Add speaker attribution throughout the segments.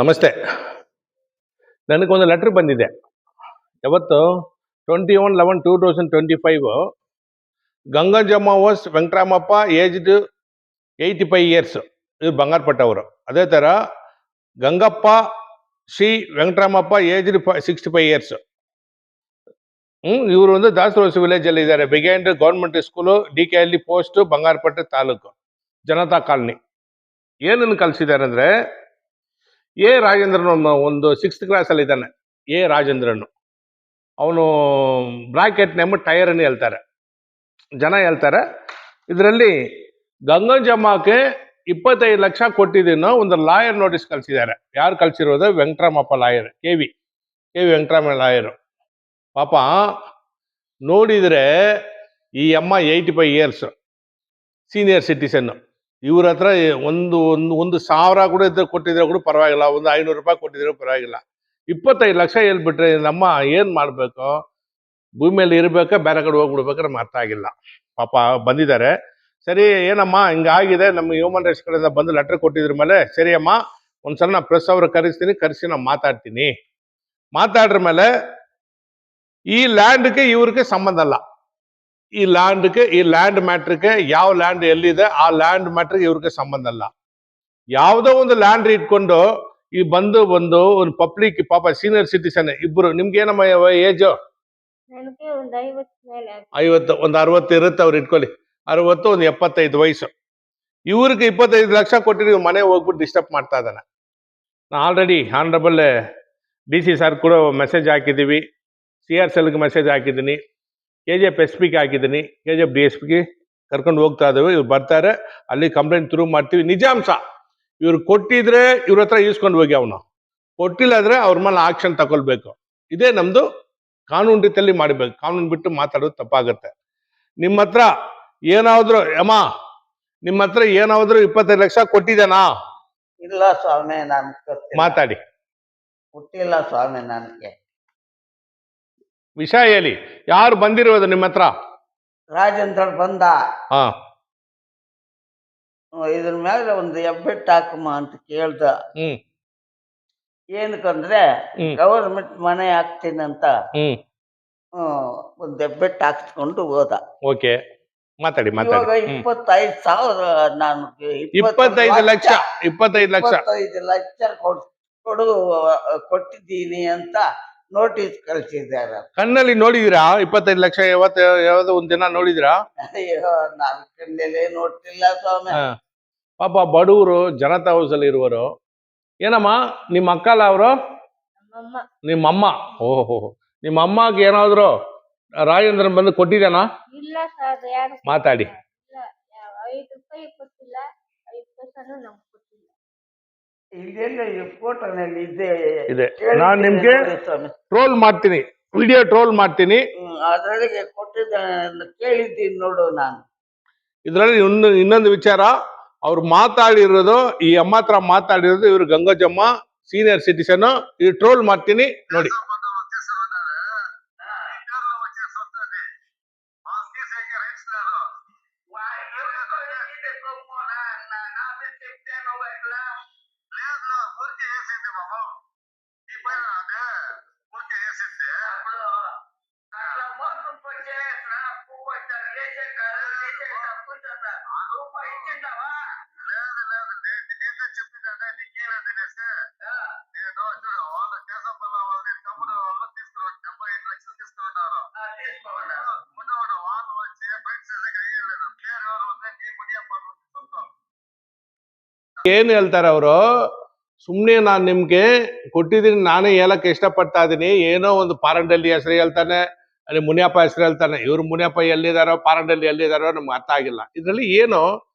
Speaker 1: ನಮಸ್ತೆ. ನನಗೊಂದು ಲೆಟರ್ ಬಂದಿದೆ. ಯಾವತ್ತು 21/11/2025 ಗಂಗಜಮ್ಮ ಓಸ್ ವೆಂಕಟರಾಮಪ್ಪ ಏಜ್ಡ್ 85 ಇಯರ್ಸ್. ಇವ್ರು ಬಂಗಾರಪಟ್ಟ ಅವರು. ಅದೇ ಥರ ಗಂಗಪ್ಪ ಶ್ರೀ ವೆಂಕಟರಾಮಪ್ಪ ಏಜ್ಡ್ 65 ಇಯರ್ಸ್. ಇವರು ಒಂದು ದಾಸರೋಸ್ ವಿಲೇಜಲ್ಲಿ ಇದ್ದಾರೆ. Behind government school, DKL post, Bangarapete taluk, Janata colony. ಏನನ್ನು ಕಲಿಸಿದ್ದಾರೆ ಅಂದರೆ, ಎ ರಾಜೇಂದ್ರನ್ ಒಂದು 6th ಕ್ಲಾಸಲ್ಲಿ ಇದ್ದಾನೆ. ಎ ರಾಜೇಂದ್ರನ್ ಅವನು ಬ್ರಾಕೆಟ್ ನೇಮ್ ಟೈರ್ ಅನ್ನು ಹೇಳ್ತಾರೆ, ಜನ ಹೇಳ್ತಾರೆ. ಇದರಲ್ಲಿ ಗಂಗಜಮ್ಮಕ್ಕೆ 25 ಲಕ್ಷ ಕೊಟ್ಟಿದ್ದೀನೋ ಒಂದು ಲಾಯರ್ ನೋಟಿಸ್ ಕಳಿಸಿದ್ದಾರೆ. ಯಾರು ಕಳಿಸಿರೋದು? Venkataramappa lawyer, K V Venkatarama lawyer. ಪಾಪ ನೋಡಿದರೆ ಈ ಅಮ್ಮ 85 ಇಯರ್ಸ್, ಸೀನಿಯರ್ ಸಿಟಿಸನ್ನು. ಇವ್ರ ಹತ್ರ ಒಂದು 1,000 ಕೂಡ ಇದ್ರೆ ಕೊಟ್ಟಿದ್ರೆ ಕೂಡ ಪರವಾಗಿಲ್ಲ, ಒಂದು 500 ರೂಪಾಯಿ ಕೊಟ್ಟಿದ್ರೆ ಪರವಾಗಿಲ್ಲ. 25 ಲಕ್ಷ ಹೇಳ್ಬಿಟ್ರೆ ನಮ್ಮ ಏನು ಮಾಡಬೇಕು? ಭೂಮಿಯಲ್ಲಿ ಇರಬೇಕಾ ಬೇರೆ ಕಡೆ ಹೋಗ್ಬಿಡ್ಬೇಕಾದ್ರೆ ನಮ್ಗೆ ಅರ್ಥ ಆಗಿಲ್ಲ. ಪಾಪ ಬಂದಿದ್ದಾರೆ. ಸರಿ, ಏನಮ್ಮ ಹಿಂಗಾಗಿದೆ, ನಮ್ಮ ಹ್ಯೂಮನ್ ರೈಟ್ಸ್ ಕಡೆಯಿಂದ ಬಂದು ಲೆಟರ್ ಕೊಟ್ಟಿದ್ರ ಮೇಲೆ, ಸರಿ ಅಮ್ಮ ಒಂದ್ಸಲ ನಾ ಪ್ರೆಸ್ ಅವ್ರ ಕರೆಸಿ ನಾನು ಮಾತಾಡ್ರ ಮೇಲೆ ಈ ಲ್ಯಾಂಡ್ಗೆ ಇವ್ರಿಗೆ ಸಂಬಂಧ ಅಲ್ಲ. ಈ ಲ್ಯಾಂಡ್ ಮ್ಯಾಟ್ರಿಗೆ, ಯಾವ ಲ್ಯಾಂಡ್ ಎಲ್ಲಿದೆ ಆ ಲ್ಯಾಂಡ್ ಮ್ಯಾಟ್ರಿಗೆ ಇವ್ರಿಗೆ ಸಂಬಂಧ ಅಲ್ಲ. ಯಾವುದೋ ಒಂದು ಲ್ಯಾಂಡ್ ಇಟ್ಕೊಂಡು ಈ ಬಂದು ಒಂದು ಪಬ್ಲಿಕ್, ಪಾಪ ಸೀನಿಯರ್ ಸಿಟಿಸನ್ ಇಬ್ರು. ನಿಮ್ಗೆ ಏನಮ್ಮ ಏಜ್? 50, ಒಂದು 60 ಇರುತ್ತೆ. ಅವ್ರು ಇಟ್ಕೊಳ್ಳಿ 60, ಒಂದು 75 ವಯಸ್ಸು. ಇವ್ರಿಗೆ 25 ಲಕ್ಷ ಕೊಟ್ಟಿರಿ, ಮನೆ ಹೋಗ್ಬಿಟ್ಟು ಡಿಸ್ಟರ್ಬ್ ಮಾಡ್ತಾ ಇದ್ದಾನೆ. ನಾ ಆಲ್ರೆಡಿ ಆನರಬಲ್ DC ಸರ್ ಕೂಡ ಮೆಸೇಜ್ ಹಾಕಿದ್ದೀವಿ, CRCLಗೆ ಮೆಸೇಜ್ ಹಾಕಿದ್ದೀನಿ, KGF SPಗೆ ಹಾಕಿದ್ದೀನಿ, KGF DSPಗೆ ಕರ್ಕೊಂಡು ಹೋಗ್ತಾ ಇದ್ದೇವೆ. ಇವ್ರು ಬರ್ತಾರೆ, ಅಲ್ಲಿ ಕಂಪ್ಲೇಂಟ್ ಥ್ರೂ ಮಾಡ್ತೀವಿ. ನಿಜಾಂಶ ಇವ್ರು ಕೊಟ್ಟಿದ್ರೆ ಇವ್ರ ಹತ್ರ ಈಸ್ಕೊಂಡು ಹೋಗಿ, ಅವನು ಕೊಟ್ಟಿಲ್ಲ ಅಂದ್ರೆ ಅವ್ರ ಮೇಲೆ ಆಕ್ಷನ್ ತಗೊಳ್ಬೇಕು. ಇದೇ ನಮ್ದು ಕಾನೂನು ರೀತಿಯಲ್ಲಿ ಮಾಡಬೇಕು. ಕಾನೂನು ಬಿಟ್ಟು ಮಾತಾಡೋದು ತಪ್ಪಾಗುತ್ತೆ. ನಿಮ್ಮ ಹತ್ರ ಏನಾದ್ರು 25 ಲಕ್ಷ ಕೊಟ್ಟಿದ್ದಾನಾ?
Speaker 2: ಇಲ್ಲ ಸ್ವಾಮಿ, ನಾನು
Speaker 1: ಮಾತಾಡಿ.
Speaker 2: ಕೊಟ್ಟಿಲ್ಲ ಸ್ವಾಮಿ. ನನಗೆ
Speaker 1: ವಿಷಯ ಹೇಳಿ. ಯಾರು ಬಂದಿರೋದು ನಿಮ್ಮ ಹತ್ರ?
Speaker 2: ರಾಜೇಂದ್ರ ಬಂದ.
Speaker 1: ಹಾ,
Speaker 2: ಇದ್ರ ಮೇಲೆ ಒಂದು ಎಬ್ಬೆಟ್ಟು ಹಾಕಮ್ಮ ಅಂತ ಕೇಳ್ದ. ಏನಕ್ಕಂದ್ರೆ ಗವರ್ಮೆಂಟ್ ಮನೆ ಹಾಕ್ತೀನಂತ ಒಂದು ಎಬ್ಬೆಟ್ಟು ಹಾಕ್ಸ್ಕೊಂಡು ಹೋದ.
Speaker 1: ಓಕೆ, ಮಾತಾಡಿ.
Speaker 2: ಇವಾಗ 25,000 ನಾನು
Speaker 1: 25 ಲಕ್ಷ
Speaker 2: ಕೊಟ್ಟಿದ್ದೀನಿ ಅಂತ ನೋಟಿಸ್ ಕಳಿಸಿದ್ದಾರೆ.
Speaker 1: ಕಣ್ಣಲ್ಲಿ ನೋಡಿದಿರಾ? 25 ಲಕ್ಷ ಯಾವ್ದೋ ಒಂದ್ ದಿನ ನೋಡಿದಿರಾ?
Speaker 2: ಅಯ್ಯೋ, ನಾನು ಕಣ್ಣಲ್ಲೇ ನೋಡ್ತಿಲ್ಲ ಸ್ವಾಮಿ.
Speaker 1: ಪಾಪ ಬಡವರು, ಜನತಾ ಹೌಸ್ ಅಲ್ಲಿ ಇರುವರು. ಏನಮ್ಮ ನಿಮ್ಮ ಅಕ್ಕಲ್ಲ ಅವರು? ನಿಮ್ಮಮ್ಮ. ಓಹೋ, ನಿಮ್ಮ ಅಮ್ಮಗೆ ಏನಾದ್ರು ರಾಜೇಂದ್ರನ್ ಬಂದು ಕೊಟ್ಟಿದ್ದಾನ? ಮಾತಾಡಿ. ಇದೆ. ನಾನು ನಿಮ್ಗೆ ಟ್ರೋಲ್ ಮಾಡ್ತೀನಿ, ವಿಡಿಯೋ ಟ್ರೋಲ್ ಮಾಡ್ತೀನಿ.
Speaker 2: ಅದರೊಳಗೆ ಕೊಟ್ಟಿದ್ದಾನೆ ಕೇಳಿದ್ದೀನಿ ನೋಡು. ನಾನು
Speaker 1: ಇದರಲ್ಲಿ ಇನ್ನೊಂದು ವಿಚಾರ, ಅವ್ರು ಮಾತಾಡಿರೋದು, ಈ ಅಮ್ಮ ಹತ್ರ ಮಾತಾಡಿರೋದು ಇವ್ರು ಗಂಗಜಮ್ಮ ಸೀನಿಯರ್ ಸಿಟಿಸನ್. ಇದು ಟ್ರೋಲ್ ಮಾಡ್ತೀನಿ ನೋಡಿ. ಏನ್ ಹೇಳ್ತಾರೆ ಅವರು? ಸುಮ್ನೆ ನಾನು ನಿಮ್ಗೆ ಕೊಟ್ಟಿದ್ದೀನಿ, ನಾನೇ ಹೇಳಕ್ಕೆ ಇಷ್ಟಪಡ್ತಾ ಇದೀನಿ. ಏನೋ ಒಂದು ಪಾರಂಡಲ್ಲಿ ಹೆಸರು ಹೇಳ್ತಾನೆ, ಅಲ್ಲಿ ಮುನಿಯಪ್ಪ ಹೆಸರು ಹೇಳ್ತಾನೆ. ಇವ್ರು ಮುನಿಯಪ್ಪ ಎಲ್ಲಿದಾರೋ, ಪಾರಂಡಲ್ಲಿ ಎಲ್ಲಿದಾರೋ ನಮ್ಗೆ ಅರ್ಥ ಆಗಿಲ್ಲ. ಇದರಲ್ಲಿ ಏನೋ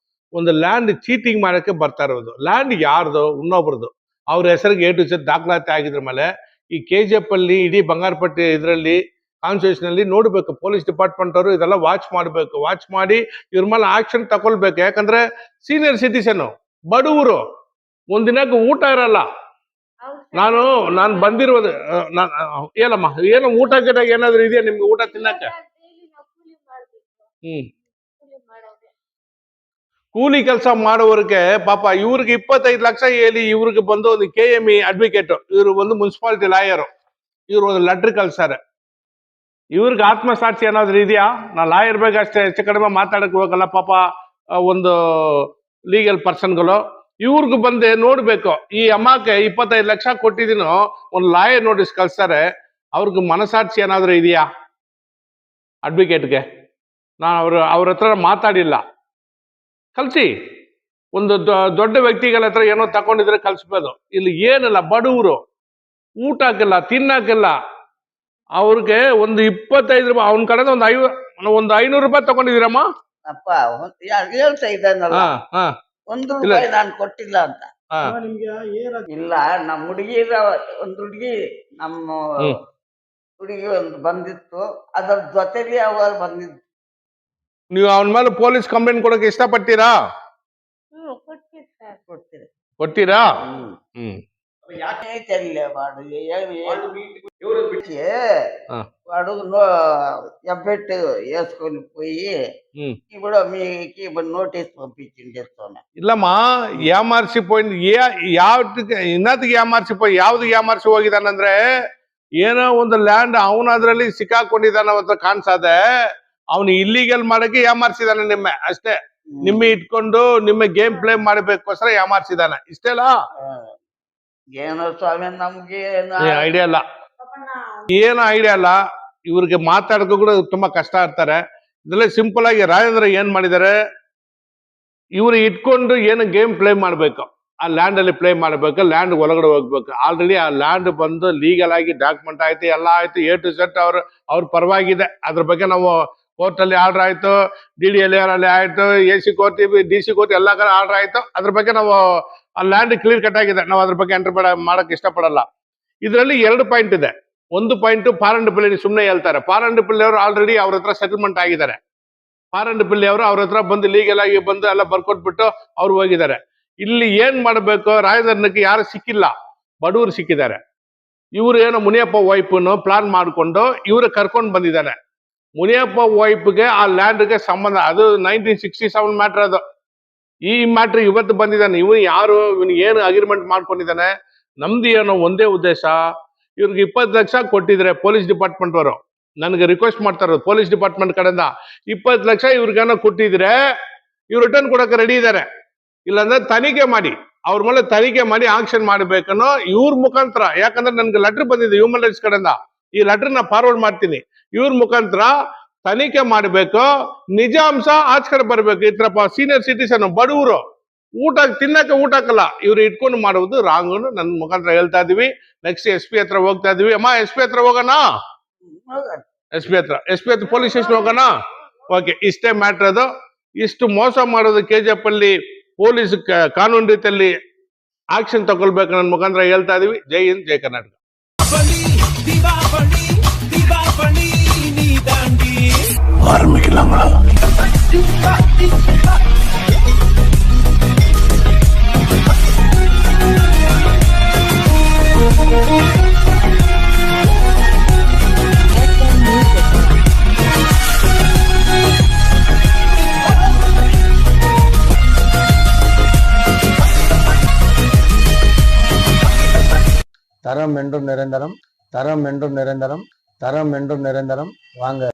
Speaker 1: ಒಂದು ಲ್ಯಾಂಡ್ ಚೀಟಿಂಗ್ ಮಾಡಕ್ಕೆ ಬರ್ತಾ ಇರೋದು. ಲ್ಯಾಂಡ್ ಯಾರ್ದು? ಇನ್ನೊಬ್ರದ್ದು. ಅವ್ರ ಹೆಸರಿಗೆ A to Z ದಾಖಲಾತಿ ಆಗಿದ್ರ ಮೇಲೆ ಈ KGF ಅಲ್ಲಿ, ಇಡೀ ಬಂಗಾರಪೇಟೆ ಇದರಲ್ಲಿ ಕಾನ್ಸ್ಟಿಟ್ಯೂಷನ್ ಅಲ್ಲಿ ನೋಡ್ಬೇಕು. ಪೊಲೀಸ್ ಡಿಪಾರ್ಟ್ಮೆಂಟ್ ಅವರು ಇದೆಲ್ಲ ವಾಚ್ ಮಾಡ್ಬೇಕು. ವಾಚ್ ಮಾಡಿ ಇವ್ರ ಮೇಲೆ ಆಕ್ಷನ್ ತಗೊಳ್ಬೇಕು. ಯಾಕಂದ್ರೆ ಸೀನಿಯರ್ ಸಿಟಿಸನ್, ಬಡವರು, ಒಂದಿನಕ್ಕೆ ಊಟ ಇರಲ್ಲ. ನಾನು ಬಂದಿರೋದು ಏನಮ್ಮ, ಏನೋ ಊಟ ಗಿಟ ಏನಾದ್ರು ಇದೆಯಾ ನಿಮ್ಗೆ? ಊಟ ತಿನ್ನಕ್ಕೆ ಕೂಲಿ ಕೆಲಸ ಮಾಡೋರಿಗೆ ಪಾಪ ಇವ್ರಿಗೆ 25 ಲಕ್ಷ ಹೇಳಿ ಇವ್ರಿಗೆ ಬಂದು ಒಂದು KME ಅಡ್ವೊಕೇಟ್, ಇವರು ಒಂದು ಮುನ್ಸಿಪಾಲಿಟಿ ಲಾಯರ್, ಇವ್ರು ಒಂದು ಲೆಟರ್ ಕಳ್ಸಾರೆ. ಇವ್ರಿಗೆ ಆತ್ಮಸಾಕ್ಷಿ ಏನಾದ್ರು ಇದೆಯಾ? ನಾ ಲಾಯರ್ ಬಗ್ಗೆ ಅಷ್ಟೇ ಹೆಚ್ಚು ಕಡಿಮೆ ಮಾತಾಡಕ್ ಹೋಗಲ್ಲ ಪಾಪ. ಒಂದು ಲೀಗಲ್ ಪರ್ಸನ್ಗಳು ಇವ್ರಿಗೂ ಬಂದೆ ನೋಡ್ಬೇಕು. ಈ ಅಮ್ಮಕ್ಕೆ 25 ಲಕ್ಷ ಕೊಟ್ಟಿದ್ದೀನೋ ಒಂದು ಲಾಯರ್ ನೋಟಿಸ್ ಕಳ್ಸ್ತಾರೆ. ಅವ್ರಿಗೆ ಮನಸಾಕ್ಷಿ ಏನಾದ್ರು ಇದೆಯಾ? ಅಡ್ವೊಕೇಟ್ಗೆ ನಾನು ಅವ್ರ ಹತ್ರ ಮಾತಾಡಿಲ್ಲ. ಕಲ್ಸಿ ಒಂದು ದೊಡ್ಡ ವ್ಯಕ್ತಿಗಳ ಹತ್ರ ಏನೋ ತಗೊಂಡಿದ್ರೆ ಕಲ್ಸ್ಬೋದು. ಇಲ್ಲಿ ಏನಿಲ್ಲ, ಬಡವರು ಊಟಕ್ಕಿಲ್ಲ, ತಿನ್ನಕ್ಕಿಲ್ಲ. ಅವ್ರಿಗೆ ಒಂದು 25 ರೂಪಾಯಿ ಅವನ ಕಡೆ ಒಂದು 500 ರೂಪಾಯಿ ತಗೊಂಡಿದ್ದೀರಮ್ಮ.
Speaker 2: ಅಪ್ಪ ಹೇಳ್ತಾ ಇದ್ದಾನಲ್ಲ,
Speaker 1: ಹಾ
Speaker 2: 1 ರೂಪಾಯಿ ನಾನು ಕೊಟ್ಟಿಲ್ಲ ಅಂತ.
Speaker 1: ಹಾ
Speaker 2: ಇಲ್ಲ, ನಮ್ಮ ಹುಡುಗಿರ ಒಂದು ಹುಡುಗಿ, ನಮ್ಮ ಹುಡುಗಿ ಒಂದು ಬಂದಿತ್ತು, ಅದ್ರ ಜೊತೆಗೆ ಅವರು ಬಂದಿದ್ದು.
Speaker 1: ನೀವು ಅವನ ಮೇಲೆ ಪೊಲೀಸ್ ಕಂಪ್ಲೇಂಟ್ ಕೊಡಕ್ಕೆ ಇಷ್ಟಪಡ್ತೀರಾ?
Speaker 2: ಕೊಡ್ತೀರಿ.
Speaker 1: ಕೊಡ್ತೀರಾ?
Speaker 2: తెల్లే వాడు వాడు ఎబ్బెట్టు వేసుకొని పోయి ఇప్పుడు మీకు నోటీస్ పంపించిండేస్తాను.
Speaker 1: ಇಲ್ಲಮ್ಮ, ಏಮಾರ್ಸಿపోయింది. ಇನ್ನತಿಗೆ ಏಮಾರ್ಸಿపోయి ಯಾವ್ದು ಏಮಾರ್ಸಿ ಹೋಗಿದಾನಂದ್ರೆ, ಏನೋ ಒಂದು ಲ್ಯಾಂಡ್ ಅವನ ಅದ್ರಲ್ಲಿ ಸಿಕ್ಕಾಕೊಂಡಿದ್ದಾನ ಅಂತ ಕಾಣಿಸದೆ, ಅವನು ಇಲ್ಲಿಗಲ್ ಮಾಡಕ್ಕೆ ಏಮಾರ್ಸಿದಾನೆ ನಿಮ್ಮ ಅಷ್ಟೇ. ನಿಮ್ಮ ಇಟ್ಕೊಂಡು ನಿಮ್ಮ ಗೇಮ್ ಪ್ಲೇ ಮಾಡಬೇಕೋಸ್ಕರ ಏಮಾರ್ಸಿದಾನೆ ಇಷ್ಟೇಲ್ಲ.
Speaker 2: ಏನೋ ಸ್ವಾಮಿ, ನಮ್ಗೆ
Speaker 1: ಐಡಿಯಾ ಇಲ್ಲ, ಏನು ಐಡಿಯಾ ಇಲ್ಲ. ಇವ್ರಿಗೆ ಮಾತಾಡಕ್ಕೂ ಕೂಡ ತುಂಬಾ ಕಷ್ಟ ಇರ್ತಾರೆ. ಇದ್ರಲ್ಲೇ ಸಿಂಪಲ್ ಆಗಿ ರಾಜೇಂದ್ರ ಏನ್ ಮಾಡಿದ್ದಾರೆ, ಇವ್ರು ಇಟ್ಕೊಂಡು ಏನು ಗೇಮ್ ಪ್ಲೇ ಮಾಡ್ಬೇಕು, ಆ ಲ್ಯಾಂಡ್ ಅಲ್ಲಿ ಪ್ಲೇ ಮಾಡ್ಬೇಕು, ಲ್ಯಾಂಡ್ ಒಳಗಡೆ ಹೋಗ್ಬೇಕು. ಆಲ್ರೆಡಿ ಆ ಲ್ಯಾಂಡ್ ಬಂದು ಲೀಗಲ್ ಆಗಿ ಡಾಕ್ಯುಮೆಂಟ್ ಆಯ್ತು, ಎಲ್ಲ ಆಯ್ತು, A to Z ಅವ್ರ ಪರವಾಗಿದೆ. ಅದ್ರ ಬಗ್ಗೆ ನಾವು ಕೋರ್ಟ್ ಅಲ್ಲಿ ಆರ್ಡರ್ ಆಯ್ತು, DDLR ಅಲ್ಲಿ ಆಯ್ತು, AC ಕೋರ್ಟ್, DC ಕೋರ್ಟ್ ಎಲ್ಲ ಕಡೆ ಆರ್ಡರ್ ಆಯ್ತು. ಅದ್ರ ಬಗ್ಗೆ ನಾವು ಆ ಲ್ಯಾಂಡ್ ಕ್ಲಿಯರ್ ಕಟ್ ಆಗಿದೆ. ನಾವು ಅದ್ರ ಬಗ್ಗೆ ಎಂಟರ್ ಮಾಡಕ್ ಇಷ್ಟಪಡಲ್ಲ. ಇದರಲ್ಲಿ 2 ಪಾಯಿಂಟ್ ಇದೆ. ಒಂದು ಪಾಯಿಂಟ್ ಪಾರಂಡಪಲ್ಲಿ ಸುಮ್ಮನೆ ಹೇಳ್ತಾರೆ. ಪಾರಂಡಪಲ್ಲಿ ಅವರು ಆಲ್ರೆಡಿ ಅವ್ರ ಹತ್ರ ಸೆಟಲ್ಮೆಂಟ್ ಆಗಿದ್ದಾರೆ. ಪಾರಂಡಪಲ್ಲಿ ಅವರು ಅವ್ರ ಹತ್ರ ಬಂದು ಲೀಗಲ್ ಆಗಿ ಬಂದು ಎಲ್ಲ ಬರ್ಕೊಟ್ಬಿಟ್ಟು ಅವ್ರು ಹೋಗಿದ್ದಾರೆ. ಇಲ್ಲಿ ಏನ್ ಮಾಡ್ಬೇಕು, ರಾಜೇಂದ್ರನಿಗೆ ಯಾರು ಸಿಕ್ಕಿಲ್ಲ, ಬಡವರು ಸಿಕ್ಕಿದ್ದಾರೆ. ಇವ್ರು ಏನೋ ಮುನಿಯಪ್ಪ ವೈಫ್ನು ಪ್ಲಾನ್ ಮಾಡ್ಕೊಂಡು ಇವ್ರು ಕರ್ಕೊಂಡು ಬಂದಿದ್ದಾನೆ. ಮುನಿಯಪ್ಪ ವೈಫ್ಗೆ ಆ ಲ್ಯಾಂಡ್ಗೆ ಸಂಬಂಧ, ಅದು 1967 ಮ್ಯಾಟ್ರ್. ಅದು ಈ ಮ್ಯಾಟ್ರ್ ಇವತ್ತು ಬಂದಿದ್ದಾನೆ. ಇವನು ಯಾರು, ಇವನಿಗೆ ಏನು ಅಗ್ರಿಮೆಂಟ್ ಮಾಡ್ಕೊಂಡಿದ್ದಾನೆ? ನಮ್ದು ಏನೋ ಒಂದೇ ಉದ್ದೇಶ, ಇವ್ರಿಗೆ 20 ಲಕ್ಷ ಕೊಟ್ಟಿದ್ರೆ ಪೊಲೀಸ್ ಡಿಪಾರ್ಟ್ಮೆಂಟ್ ಅವರು ನನಗೆ ರಿಕ್ವೆಸ್ಟ್ ಮಾಡ್ತಾರೆ, ಪೊಲೀಸ್ ಡಿಪಾರ್ಟ್ಮೆಂಟ್ ಕಡೆಯಿಂದ 20 ಲಕ್ಷ ಇವ್ರಿಗೇನೋ ಕೊಟ್ಟಿದ್ರೆ ಇವ್ರು ರಿಟರ್ನ್ ಕೊಡಕ್ಕೆ ರೆಡಿ ಇದ್ದಾರೆ. ಇಲ್ಲಾಂದ್ರೆ ತನಿಖೆ ಮಾಡಿ, ಅವ್ರ ಮೇಲೆ ತನಿಖೆ ಮಾಡಿ ಆಕ್ಷನ್ ಮಾಡ್ಬೇಕನ್ನೋ ಇವ್ರ ಮುಖಾಂತರ. ಯಾಕಂದ್ರೆ ನನ್ಗೆ ಲೆಟರ್ ಬಂದಿದೆ ಹ್ಯೂಮನ್ ರೈಟ್ಸ್ ಕಡೆಯಿಂದ, ಈ ಲೆಟರ್ ನ ಫಾರ್ವರ್ಡ್ ಮಾಡ್ತೀನಿ. ಇವ್ರ ಮುಖಾಂತರ ತನಿಖೆ ಮಾಡ್ಬೇಕು, ನಿಜಾಂಶ ಆಚೆ ಕಡೆ ಬರ್ಬೇಕು. ಇತ್ರಪ್ಪ ಸೀನಿಯರ್ ಸಿಟಿಸನ್ ಬಡವರು ಊಟ ತಿನ್ನಕ್ಕೆ ಊಟಕ್ಕಲ್ಲ, ಇವ್ರು ಇಟ್ಕೊಂಡು ಮಾಡುವುದು ರಾಂಗ್. ನನ್ನ ಮುಖಾಂತರ ಹೇಳ್ತಾ ಇದೀವಿ. ನೆಕ್ಸ್ಟ್ SP ಹತ್ರ ಹೋಗ್ತಾ ಇದೀವಿ. ಅಮ್ಮ SP ಹತ್ರ ಹೋಗೋಣ, SP ಹತ್ರ ಪೊಲೀಸ್ ಸ್ಟೇಷನ್ ಹೋಗೋಣ. ಓಕೆ, ಇಷ್ಟೇ ಮ್ಯಾಟ್ರ್. ಅದು ಇಷ್ಟು ಮೋಸ ಮಾಡೋದು KGF ಅಲ್ಲಿ ಪೊಲೀಸ್ ಕಾನೂನು ರೀತಿಯಲ್ಲಿ ಆಕ್ಷನ್ ತಗೊಳ್ಬೇಕು ನನ್ನ ಮುಖಾಂತರ ಹೇಳ್ತಾ ಇದೀವಿ. ಜೈ ಹಿಂದ್, ಜೈ ಕರ್ನಾಟಕ. ஆரம்பிக்கலாங்களா?
Speaker 3: தரம் என்றும் நிரந்தரம், தரம் என்றும் நிரந்தரம், தரம் என்றும் நிரந்தரம். வாங்க.